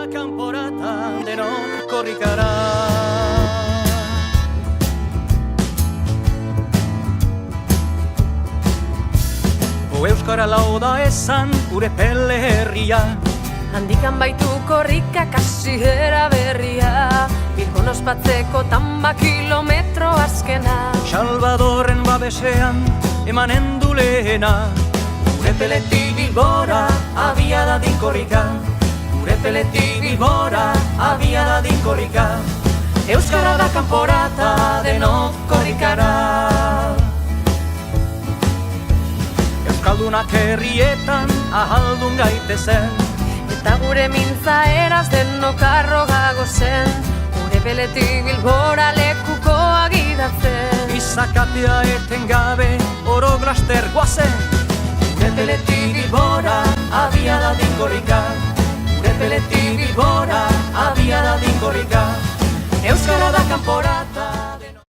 da kanporata denok korrikara. Euskara lauda esan gure pele herria, handikan baitu korrika kasiera berria, Bilbon ospatzeko tamba kilometro azkena. Salvadorren babesean emanen du lehena, gure peletik Bilbora abia dadin korrika, gure peletik Bilbora abia dadin korrika. Euskara da kanporata denok korrikara. Euskaldunak herrietan ahaldun gaitezen, Eta gure mintza eraz denok arrogago zen, gure peletik Bilbora lekuko agidatzen. Izakatea eten gabe oro glaster guazen, gure peletik Bilbora abia dadin korrika, gure peletik Bilbora abia dadin korrika. Euskara da kanporata